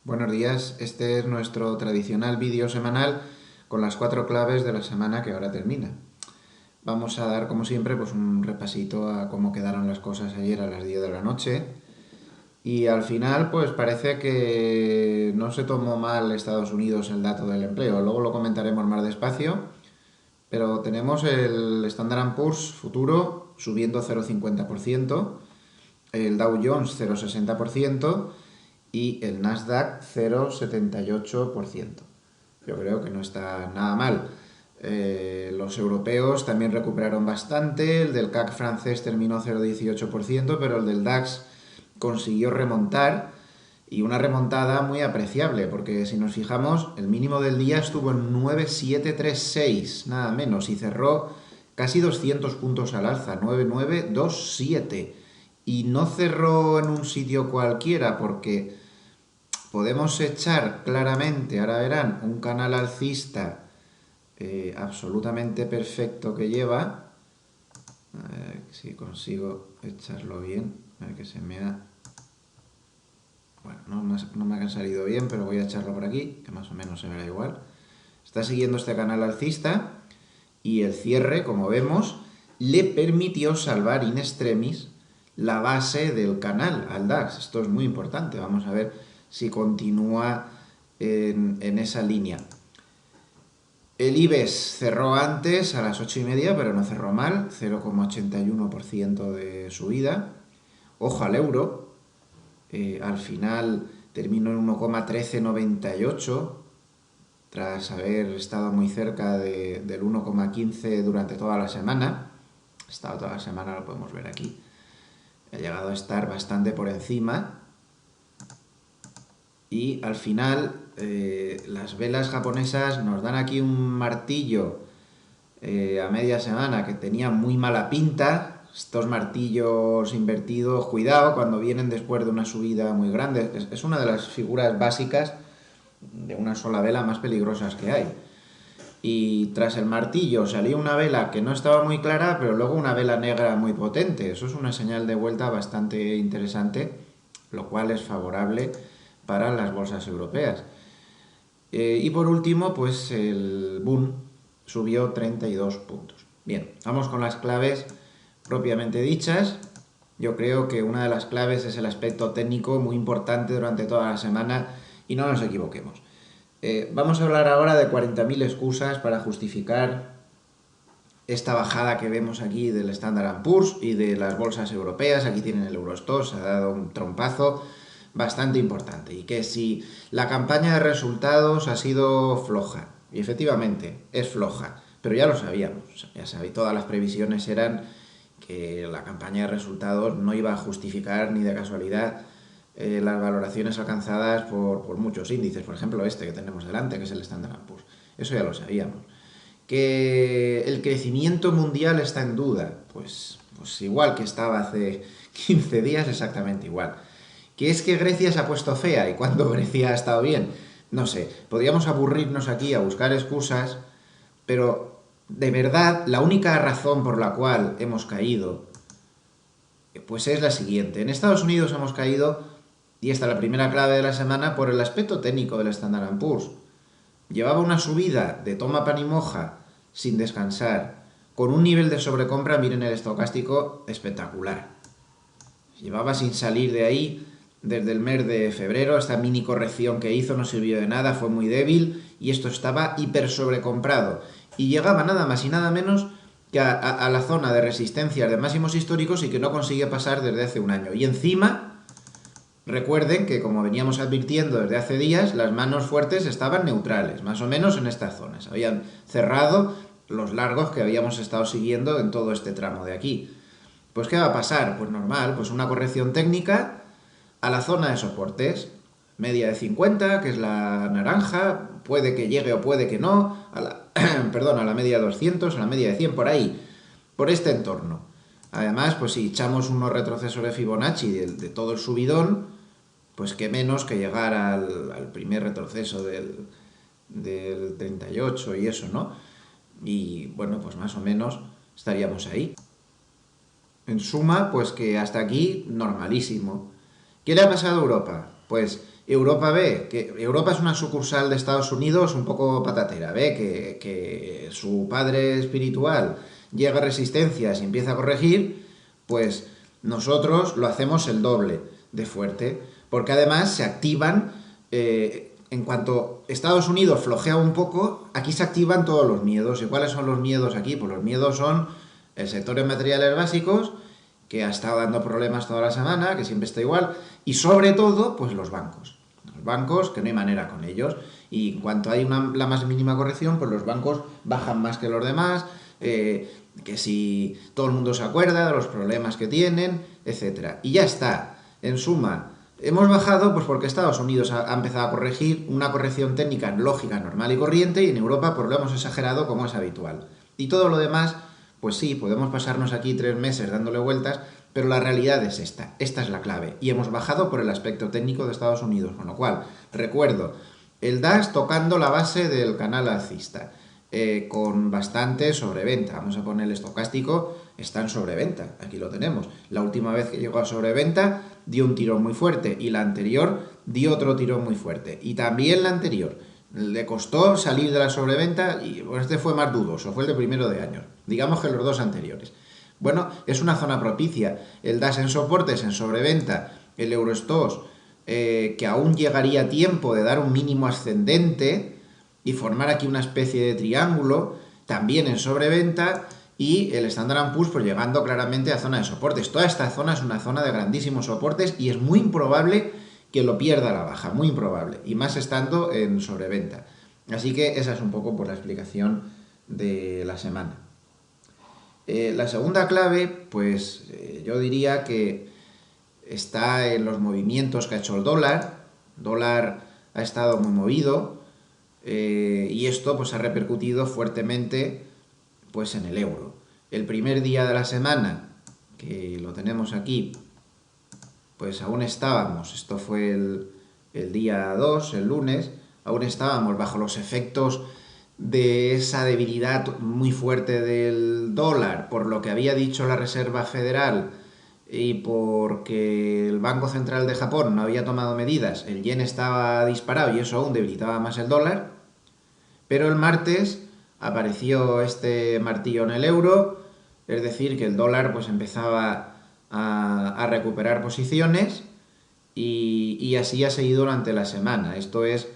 Buenos días, este es nuestro tradicional vídeo semanal con las 4 claves de la semana que ahora termina. Vamos a dar, como siempre, pues un repasito a cómo quedaron las cosas ayer a las 10 de la noche. Y al final, pues parece que no se tomó mal Estados Unidos el dato del empleo. Luego lo comentaremos más despacio. Pero tenemos el Standard Poor's futuro subiendo 0,50%, el Dow Jones 0,60% y el Nasdaq 0,78%. Yo creo que no está nada mal. Los europeos también recuperaron bastante, el del CAC francés terminó 0,18%, pero el del DAX consiguió remontar y una remontada muy apreciable, porque si nos fijamos, el mínimo del día estuvo en 9,736, nada menos, y cerró casi 200 puntos al alza, 9,927. Y no cerró en un sitio cualquiera, porque podemos echar claramente, ahora verán, un canal alcista absolutamente perfecto que lleva. A ver si consigo echarlo bien, a ver que se me ha... Bueno, no me ha salido bien, pero voy a echarlo por aquí, que más o menos se verá igual. Está siguiendo este canal alcista y el cierre, como vemos, le permitió salvar in extremis la base del canal al DAX. Esto es muy importante, vamos a ver si continúa en esa línea. El IBEX cerró antes a las 8:30, pero no cerró mal, 0,81% de subida. Ojo al euro, al final terminó en 1,1398, tras haber estado muy cerca del 1,15 durante toda la semana. Ha estado toda la semana, lo podemos ver aquí. Ha llegado a estar bastante por encima. Y al final, las velas japonesas nos dan aquí un martillo a media semana que tenía muy mala pinta. Estos martillos invertidos, cuidado, cuando vienen después de una subida muy grande. Es una de las figuras básicas de una sola vela más peligrosas que hay. Y tras el martillo salió una vela que no estaba muy clara, pero luego una vela negra muy potente. Eso es una señal de vuelta bastante interesante, lo cual es favorable para las bolsas europeas. Y por último, pues el Bund subió 32 puntos. Bien, vamos con las claves propiamente dichas. Yo creo que una de las claves es el aspecto técnico, muy importante durante toda la semana, y no nos equivoquemos. Vamos a hablar ahora de 40.000 excusas para justificar esta bajada que vemos aquí del Standard Poor's y de las bolsas europeas. Aquí tienen el Eurostoxx, ha dado un trompazo bastante importante. Y que si la campaña de resultados ha sido floja, y efectivamente es floja, pero ya lo sabíamos, ya sabéis, todas las previsiones eran que la campaña de resultados no iba a justificar ni de casualidad las valoraciones alcanzadas por muchos índices, por ejemplo este que tenemos delante, que es el Standard Poor's. Eso ya lo sabíamos. Que el crecimiento mundial está en duda, pues igual que estaba hace 15 días, exactamente igual. Que es que Grecia se ha puesto fea y cuando Grecia ha estado bien, no sé, podríamos aburrirnos aquí a buscar excusas, pero de verdad la única razón por la cual hemos caído pues es la siguiente. En Estados Unidos hemos caído, y esta es la primera clave de la semana, por el aspecto técnico del Standard Poor's. Llevaba una subida de toma pan y moja sin descansar, con un nivel de sobrecompra, miren el estocástico, espectacular. Llevaba sin salir de ahí desde el mes de febrero. Esta mini corrección que hizo no sirvió de nada, fue muy débil y esto estaba hiper sobrecomprado. Y llegaba nada más y nada menos que a la zona de resistencia de máximos históricos y que no consigue pasar desde hace un año. Y encima, recuerden que, como veníamos advirtiendo desde hace días, las manos fuertes estaban neutrales, más o menos en estas zonas. Habían cerrado los largos que habíamos estado siguiendo en todo este tramo de aquí. Pues ¿qué va a pasar? Pues normal, pues una corrección técnica a la zona de soportes. Media de 50, que es la naranja, puede que llegue o puede que no, perdón, a la media de 200, a la media de 100, por ahí, por este entorno. Además, pues si echamos unos retrocesos de Fibonacci de todo el subidón, pues qué menos que llegar al primer retroceso del 38 y eso, ¿no? Y bueno, pues más o menos estaríamos ahí. En suma, pues que hasta aquí normalísimo. ¿Qué le ha pasado a Europa? Pues Europa ve que Europa es una sucursal de Estados Unidos un poco patatera, ve que su padre espiritual llega a resistencias y empieza a corregir, pues nosotros lo hacemos el doble de fuerte, porque además se activan, en cuanto Estados Unidos flojea un poco, aquí se activan todos los miedos. ¿Y cuáles son los miedos aquí? Pues los miedos son el sector de materiales básicos, que ha estado dando problemas toda la semana, que siempre está igual, y sobre todo, pues los bancos. Los bancos, que no hay manera con ellos, y en cuanto hay la más mínima corrección, pues los bancos bajan más que los demás, que si todo el mundo se acuerda de los problemas que tienen, etcétera. Y ya está. En suma, hemos bajado pues porque Estados Unidos ha empezado a corregir una corrección técnica lógica, normal y corriente, y en Europa pues lo hemos exagerado como es habitual. Y todo lo demás, pues sí, podemos pasarnos aquí 3 meses dándole vueltas, pero la realidad es esta es la clave. Y hemos bajado por el aspecto técnico de Estados Unidos, con lo cual, recuerdo, el DAX tocando la base del canal alcista, con bastante sobreventa. Vamos a poner el estocástico, está en sobreventa, aquí lo tenemos. La última vez que llegó a sobreventa dio un tirón muy fuerte y la anterior dio otro tirón muy fuerte. Y también la anterior. Le costó salir de la sobreventa y pues, este fue más dudoso, fue el de primero de año. Digamos que los dos anteriores. Bueno, es una zona propicia. El DAX en soportes, en sobreventa, el Eurostoxx, que aún llegaría tiempo de dar un mínimo ascendente y formar aquí una especie de triángulo, también en sobreventa, y el Standard & Poor's pues llegando claramente a zona de soportes. Toda esta zona es una zona de grandísimos soportes y es muy improbable que lo pierda a la baja, muy improbable, y más estando en sobreventa. Así que esa es un poco por la explicación de la semana. La segunda clave, pues yo diría que está en los movimientos que ha hecho el dólar. El dólar ha estado muy movido, y esto pues ha repercutido fuertemente pues en el euro. El primer día de la semana, que lo tenemos aquí, pues aún estábamos, esto fue el día 2, el lunes, aún estábamos bajo los efectos de esa debilidad muy fuerte del dólar, por lo que había dicho la Reserva Federal y porque el Banco Central de Japón no había tomado medidas, el yen estaba disparado y eso aún debilitaba más el dólar, pero el martes apareció este martillo en el euro, es decir, que el dólar pues empezaba a recuperar posiciones y así ha seguido durante la semana. Esto es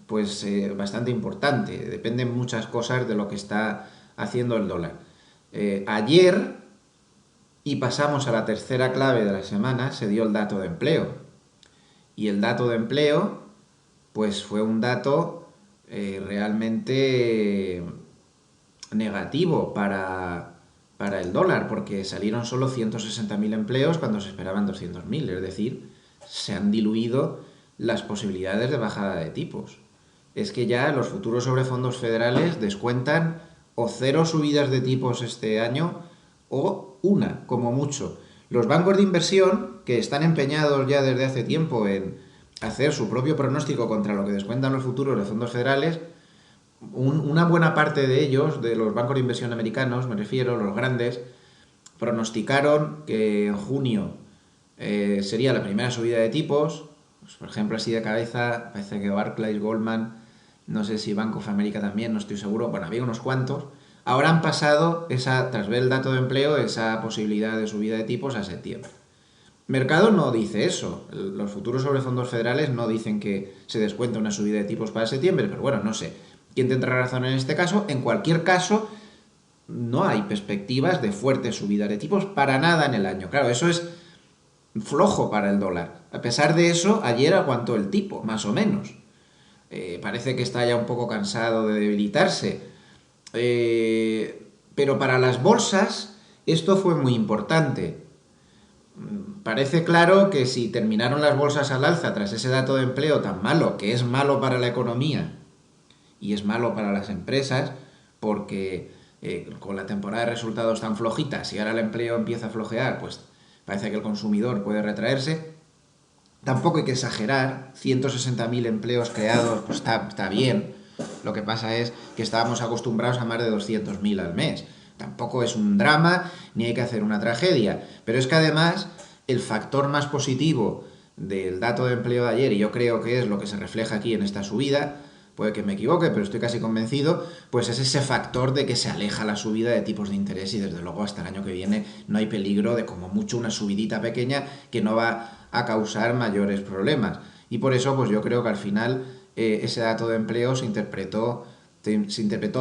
pues bastante importante, dependen muchas cosas de lo que está haciendo el dólar. Ayer, y pasamos a la tercera clave de la semana, se dio el dato de empleo. Y el dato de empleo pues fue un dato realmente negativo para el dólar, porque salieron solo 160.000 empleos cuando se esperaban 200.000, es decir, se han diluido las posibilidades de bajada de tipos. Es que ya los futuros sobre fondos federales descuentan o 0 subidas de tipos este año o una, como mucho. Los bancos de inversión, que están empeñados ya desde hace tiempo en hacer su propio pronóstico contra lo que descuentan los futuros de fondos federales, una buena parte de ellos, de los bancos de inversión americanos, me refiero, los grandes, pronosticaron que en junio sería la primera subida de tipos. Pues, por ejemplo, así de cabeza, parece que Barclays, Goldman, no sé si Bank of America también, no estoy seguro, bueno, había unos cuantos. Ahora han pasado, tras ver el dato de empleo, esa posibilidad de subida de tipos a septiembre. Mercado no dice eso. Los futuros sobre fondos federales no dicen que se descuenta una subida de tipos para septiembre, pero bueno, no sé quién tendrá razón en este caso. En cualquier caso, no hay perspectivas de fuerte subida de tipos para nada en el año. Claro, eso es flojo para el dólar. A pesar de eso, ayer aguantó el tipo, más o menos. Parece que está ya un poco cansado de debilitarse. Pero para las bolsas esto fue muy importante. Parece claro que si terminaron las bolsas al alza tras ese dato de empleo tan malo, que es malo para la economía y es malo para las empresas, porque con la temporada de resultados tan flojita, si ahora el empleo empieza a flojear, pues parece que el consumidor puede retraerse. Tampoco hay que exagerar, 160.000 empleos creados, pues está bien. Lo que pasa es que estábamos acostumbrados a más de 200.000 al mes. Tampoco es un drama, ni hay que hacer una tragedia. Pero es que además, el factor más positivo del dato de empleo de ayer, y yo creo que es lo que se refleja aquí en esta subida, puede que me equivoque, pero estoy casi convencido, pues es ese factor de que se aleja la subida de tipos de interés y desde luego hasta el año que viene no hay peligro de como mucho una subidita pequeña que no va a causar mayores problemas. Y por eso pues yo creo que al final ese dato de empleo se interpretó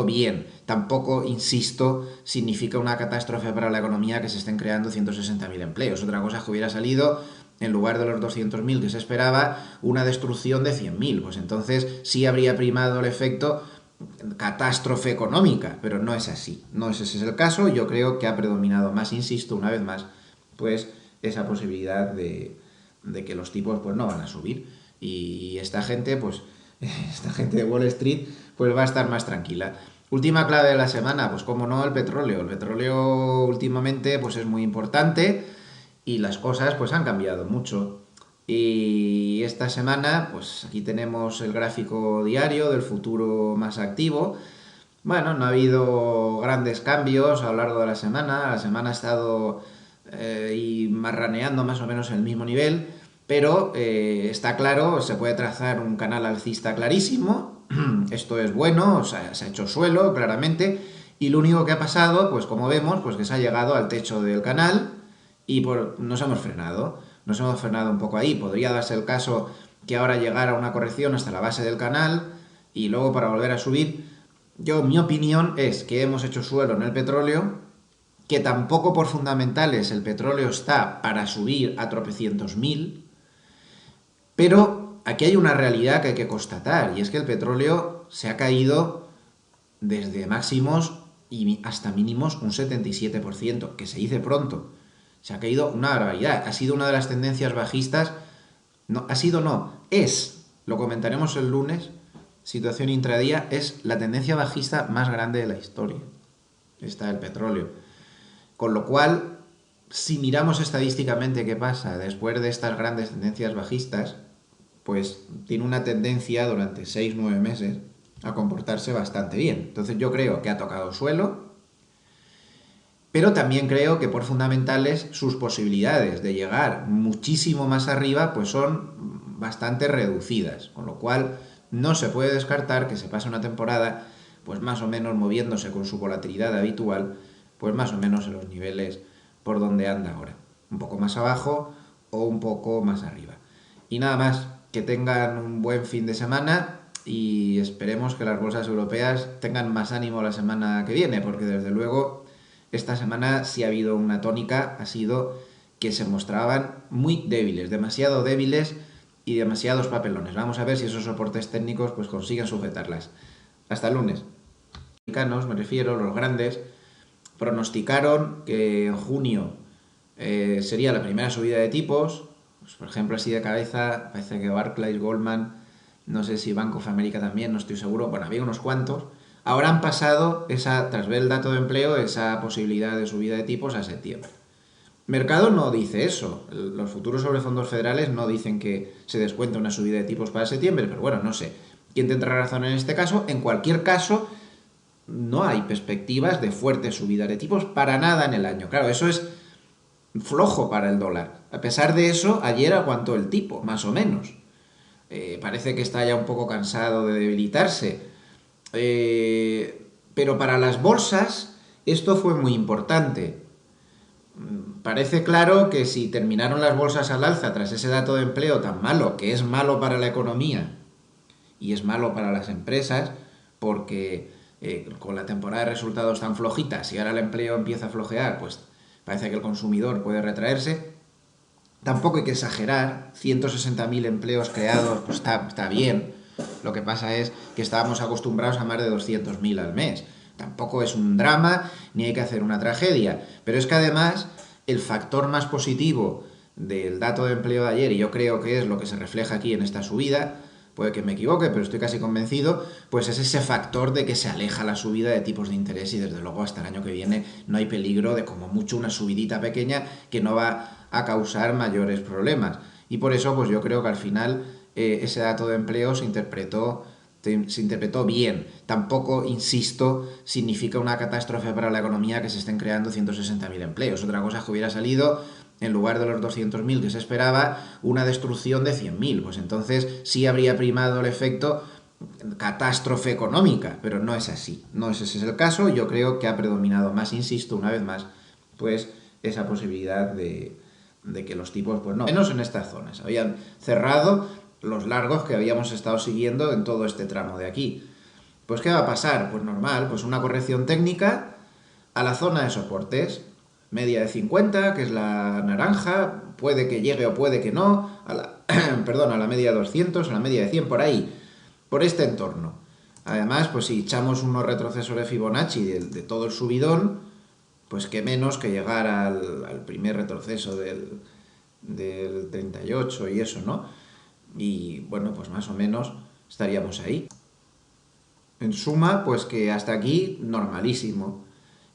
bien. Tampoco, insisto, significa una catástrofe para la economía que se estén creando 160.000 empleos. Otra cosa es que hubiera salido, en lugar de los 200.000 que se esperaba, una destrucción de 100.000. Pues entonces sí habría primado el efecto catástrofe económica, pero no es así. No es ese es el caso. Yo creo que ha predominado más, insisto, una vez más, pues esa posibilidad de que los tipos pues no van a subir. Y esta gente, pues, esta gente de Wall Street, pues va a estar más tranquila. Última clave de la semana, pues como no, el petróleo. El petróleo últimamente pues es muy importante y las cosas pues han cambiado mucho. Y esta semana, pues aquí tenemos el gráfico diario del futuro más activo. Bueno, no ha habido grandes cambios a lo largo de la semana. La semana ha estado y marraneando más o menos el mismo nivel, pero está claro, se puede trazar un canal alcista clarísimo. Esto es bueno, o sea, se ha hecho suelo claramente, y lo único que ha pasado, pues como vemos, pues que se ha llegado al techo del canal y nos hemos frenado. Nos hemos frenado un poco ahí. Podría darse el caso que ahora llegara una corrección hasta la base del canal y luego para volver a subir. Mi opinión es que hemos hecho suelo en el petróleo, que tampoco por fundamentales el petróleo está para subir a tropecientos mil, pero aquí hay una realidad que hay que constatar, y es que el petróleo se ha caído desde máximos y hasta mínimos un 77%, que se dice pronto. Se ha caído una barbaridad. Ha sido una de las tendencias bajistas. No, ha sido no, es, lo comentaremos el lunes, situación intradía, es la tendencia bajista más grande de la historia. Está el petróleo. Con lo cual, si miramos estadísticamente qué pasa después de estas grandes tendencias bajistas, pues tiene una tendencia durante 6-9 meses a comportarse bastante bien. Entonces yo creo que ha tocado suelo, pero también creo que por fundamentales sus posibilidades de llegar muchísimo más arriba pues son bastante reducidas, con lo cual no se puede descartar que se pase una temporada pues más o menos moviéndose con su volatilidad habitual, pues más o menos en los niveles por donde anda ahora, un poco más abajo o un poco más arriba. Y nada más, que tengan un buen fin de semana y esperemos que las bolsas europeas tengan más ánimo la semana que viene, porque desde luego esta semana sí ha habido una tónica, ha sido que se mostraban muy débiles, demasiado débiles y demasiados papelones. Vamos a ver si esos soportes técnicos pues consiguen sujetarlas. Hasta el lunes. Los americanos, me refiero, los grandes, pronosticaron que en junio sería la primera subida de tipos. Pues, por ejemplo, así de cabeza, parece que Barclays, Goldman, no sé si Bank of America también, no estoy seguro, bueno, había unos cuantos. Ahora han pasado, tras ver el dato de empleo, esa posibilidad de subida de tipos a septiembre. Mercado no dice eso. Los futuros sobre fondos federales no dicen que se descuente una subida de tipos para septiembre, pero bueno, no sé quién tendrá razón en este caso. En cualquier caso, no hay perspectivas de fuerte subida de tipos para nada en el año. Claro, eso es flojo para el dólar. A pesar de eso, ayer aguantó el tipo, más o menos. Parece que está ya un poco cansado de debilitarse. Pero para las bolsas esto fue muy importante. Parece claro que si terminaron las bolsas al alza tras ese dato de empleo tan malo, que es malo para la economía y es malo para las empresas, porque con la temporada de resultados tan flojita, si ahora el empleo empieza a flojear, pues parece que el consumidor puede retraerse. Tampoco hay que exagerar, 160.000 empleos creados, pues está bien. Lo que pasa es que estábamos acostumbrados a más de 200.000 al mes. Tampoco es un drama, ni hay que hacer una tragedia. Pero es que además, el factor más positivo del dato de empleo de ayer, y yo creo que es lo que se refleja aquí en esta subida, puede que me equivoque, pero estoy casi convencido, pues es ese factor de que se aleja la subida de tipos de interés y desde luego hasta el año que viene no hay peligro de como mucho una subidita pequeña que no va a causar mayores problemas. Y por eso pues yo creo que al final ese dato de empleo se interpretó bien. Tampoco, insisto, significa una catástrofe para la economía que se estén creando 160.000 empleos. Otra cosa es que hubiera salido, en lugar de los 200.000 que se esperaba, una destrucción de 100.000. Pues entonces sí habría primado el efecto catástrofe económica, pero no es así. No ese es el caso. Yo creo que ha predominado más, insisto, una vez más, pues esa posibilidad de que los tipos, pues no, menos en estas zonas. Habían cerrado los largos que habíamos estado siguiendo en todo este tramo de aquí. Pues ¿qué va a pasar? Pues normal, pues una corrección técnica a la zona de soportes, media de 50, que es la naranja, puede que llegue o puede que no, a la, perdón, a la media de 200, a la media de 100, por ahí, por este entorno. Además, pues si echamos unos retrocesos de Fibonacci de todo el subidón, pues qué menos que llegar al primer retroceso del 38 y eso, ¿no? Y bueno, pues más o menos estaríamos ahí. En suma, pues que hasta aquí normalísimo.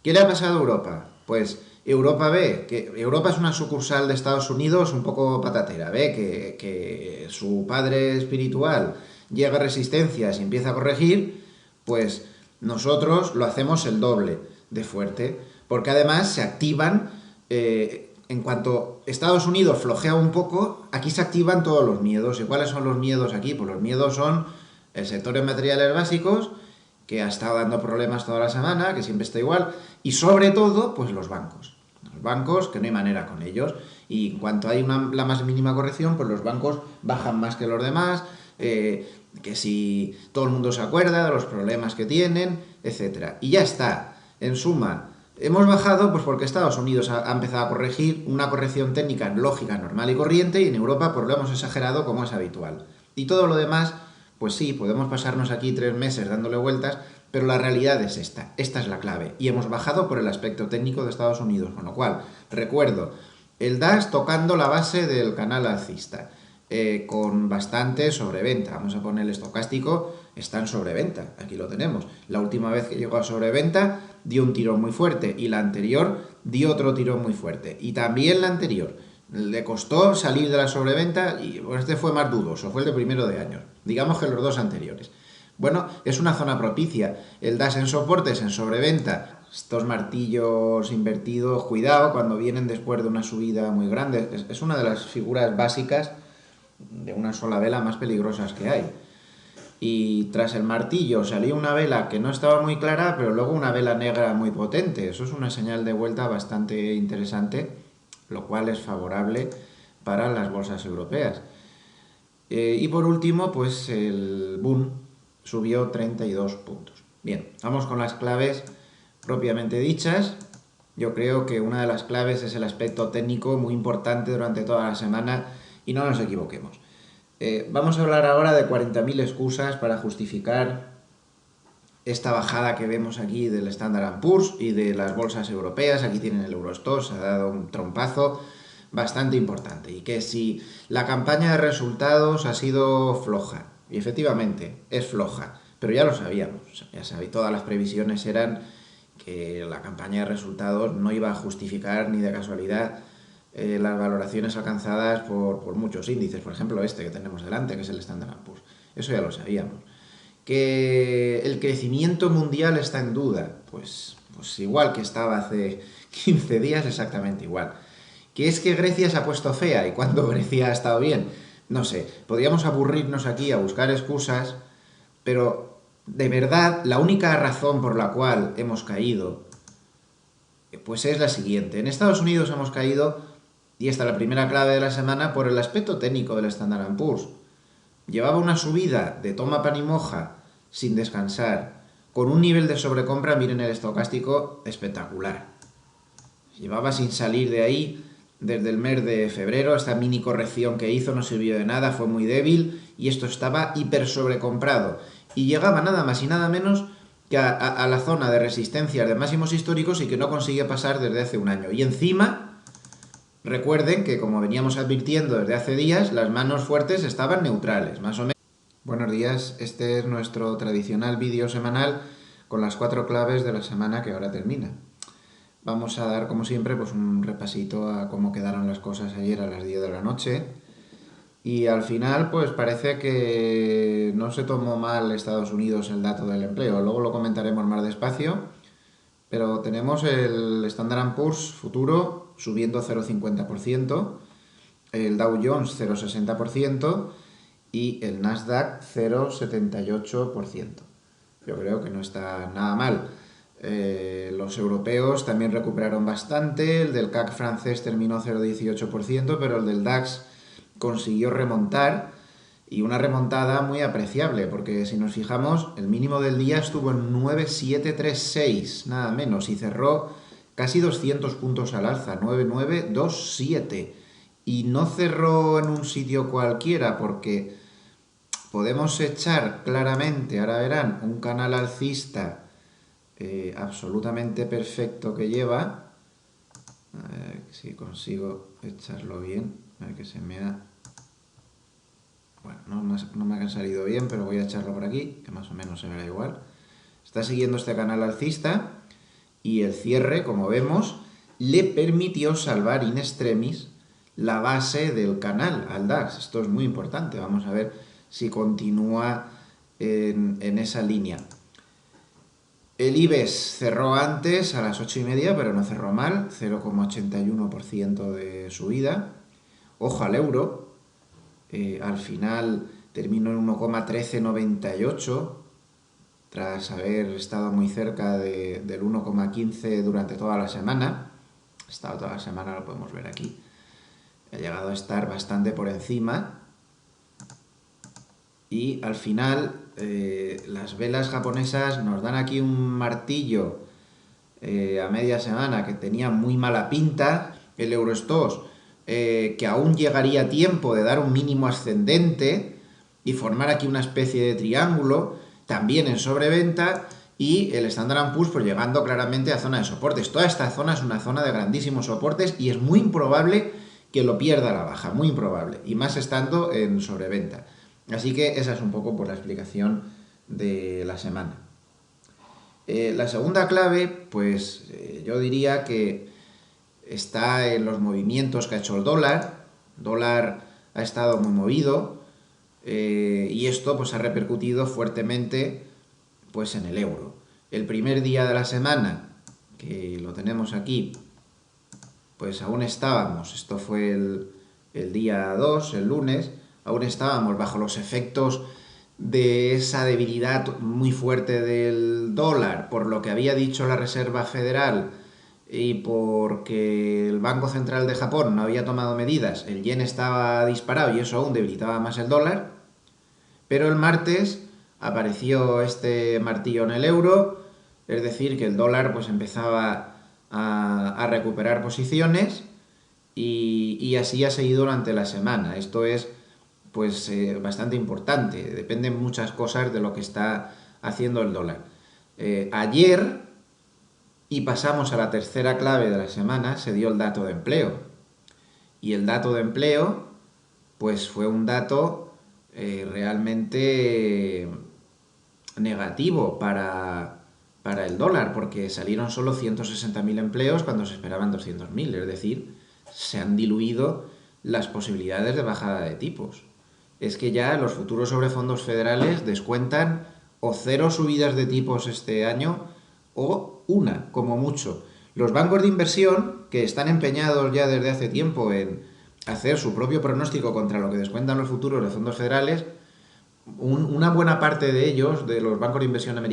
¿Qué le ha pasado a Europa? Pues Europa ve que Europa es una sucursal de Estados Unidos un poco patatera, ve que su padre espiritual llega a resistencias y empieza a corregir, pues nosotros lo hacemos el doble de fuerte, porque además se activan, en cuanto Estados Unidos flojea un poco, aquí se activan todos los miedos. ¿Y cuáles son los miedos aquí? Pues los miedos son el sector de materiales básicos, que ha estado dando problemas toda la semana, que siempre está igual, y sobre todo, pues los bancos. Los bancos, que no hay manera con ellos, y en cuanto hay la más mínima corrección, pues los bancos bajan más que los demás, que si todo el mundo se acuerda de los problemas que tienen, etc. Y ya está. En suma, hemos bajado pues porque Estados Unidos ha empezado a corregir una corrección técnica lógica, normal y corriente, y en Europa pues lo hemos exagerado como es habitual. Y todo lo demás, pues sí, podemos pasarnos aquí 3 meses dándole vueltas, pero la realidad es esta es la clave. Y hemos bajado por el aspecto técnico de Estados Unidos, con lo cual, recuerdo, el DAX tocando la base del canal alcista, con bastante sobreventa. Vamos a poner el estocástico, está en sobreventa, aquí lo tenemos. La última vez que llegó a sobreventa dio un tirón muy fuerte y la anterior dio otro tirón muy fuerte. Y también la anterior. Le costó salir de la sobreventa y bueno, este fue más dudoso, fue el de primero de año. Digamos que los dos anteriores. Bueno, es una zona propicia. El DAX en soportes, en sobreventa. Estos martillos invertidos, cuidado cuando vienen después de una subida muy grande. Es una de las figuras básicas de una sola vela más peligrosas que hay. Y tras el martillo salió una vela que no estaba muy clara, pero luego una vela negra muy potente. Eso es una señal de vuelta bastante interesante, lo cual es favorable para las bolsas europeas. Y por último, pues el boom subió 32 puntos. Bien, vamos con las claves propiamente dichas. Yo creo que una de las claves es el aspecto técnico, muy importante durante toda la semana, y no nos equivoquemos. Vamos a hablar ahora de 40.000 excusas para justificar esta bajada que vemos aquí del Standard & Poor's y de las bolsas europeas. Aquí tienen el Eurostoxx, ha dado un trompazo bastante importante. Y que si la campaña de resultados ha sido floja, y efectivamente es floja, pero ya lo sabíamos, ya sabéis, todas las previsiones eran que la campaña de resultados no iba a justificar ni de casualidad las valoraciones alcanzadas por muchos índices, por ejemplo este que tenemos delante, que es el Standard & Poor's. Eso ya lo sabíamos. Que el crecimiento mundial está en duda, pues igual que estaba hace 15 días, exactamente igual. Que es que Grecia se ha puesto fea, y cuando Grecia ha estado bien, no sé, podríamos aburrirnos aquí a buscar excusas, pero de verdad la única razón por la cual hemos caído pues es la siguiente. En Estados Unidos hemos caído, y esta es la primera clave de la semana, por el aspecto técnico del Standard & Poor's. Llevaba una subida de toma pan y moja sin descansar, con un nivel de sobrecompra, miren el estocástico, espectacular. Llevaba sin salir de ahí desde el mes de febrero. Esta mini corrección que hizo no sirvió de nada, fue muy débil y esto estaba hiper sobrecomprado. Y llegaba nada más y nada menos que a la zona de resistencia de máximos históricos y que no consigue pasar desde hace un año. Y encima, recuerden que como veníamos advirtiendo desde hace días, las manos fuertes estaban neutrales, más o menos. Buenos días, este es nuestro tradicional vídeo semanal con las 4 claves de la semana que ahora termina. Vamos a dar, como siempre, pues un repasito a cómo quedaron las cosas ayer a las 10 de la noche. Y al final, pues parece que no se tomó mal Estados Unidos el dato del empleo. Luego lo comentaremos más despacio. Pero tenemos el Standard & Poor's futuro subiendo 0,50%, el Dow Jones 0,60% y el Nasdaq 0,78%. Yo creo que no está nada mal. Los europeos también recuperaron bastante, el del CAC francés terminó 0,18%, pero el del DAX consiguió remontar, y una remontada muy apreciable, porque si nos fijamos, el mínimo del día estuvo en 9,736, nada menos, y cerró casi 200 puntos al alza, 9,927. Y no cerró en un sitio cualquiera, porque podemos echar claramente, ahora verán, un canal alcista absolutamente perfecto que lleva. A ver si consigo echarlo bien, a ver que se me ha... Bueno, no me ha salido bien, pero voy a echarlo por aquí, que más o menos se verá igual. Está siguiendo este canal alcista y el cierre, como vemos, le permitió salvar in extremis la base del canal al DAX. Esto es muy importante, vamos a ver si continúa en esa línea. El IBEX cerró antes a las 8:30, pero no cerró mal, 0,81% de subida. Ojo al euro, al final terminó en 1,1398, tras haber estado muy cerca del 1,15 durante toda la semana. Ha estado toda la semana, lo podemos ver aquí. Ha llegado a estar bastante por encima. Y al final las velas japonesas nos dan aquí un martillo a media semana que tenía muy mala pinta. El Eurostoxx que aún llegaría tiempo de dar un mínimo ascendente y formar aquí una especie de triángulo, también en sobreventa, y el Standard & Poor's pues llegando claramente a zona de soportes. Toda esta zona es una zona de grandísimos soportes y es muy improbable que lo pierda a la baja, muy improbable, y más estando en sobreventa. Así que esa es un poco por la explicación de la semana. La segunda clave, pues yo diría que está en los movimientos que ha hecho el dólar. El dólar ha estado muy movido y esto pues ha repercutido fuertemente pues en el euro. El primer día de la semana, que lo tenemos aquí, pues aún estábamos, esto fue el día 2, el lunes, aún estábamos bajo los efectos de esa debilidad muy fuerte del dólar, por lo que había dicho la Reserva Federal y porque el Banco Central de Japón no había tomado medidas, el yen estaba disparado y eso aún debilitaba más el dólar. Pero el martes apareció este martillo en el euro, es decir, que el dólar pues empezaba a recuperar posiciones y así ha seguido durante la semana. Esto es pues bastante importante, dependen muchas cosas de lo que está haciendo el dólar. Ayer, y pasamos a la tercera clave de la semana, se dio el dato de empleo. Y el dato de empleo pues fue un dato realmente negativo para el dólar, porque salieron solo 160.000 empleos cuando se esperaban 200.000, es decir, se han diluido las posibilidades de bajada de tipos. Es que ya los futuros sobre fondos federales descuentan o 0 subidas de tipos este año o una, como mucho. Los bancos de inversión, que están empeñados ya desde hace tiempo en hacer su propio pronóstico contra lo que descuentan los futuros de fondos federales, una buena parte de ellos, de los bancos de inversión americanos,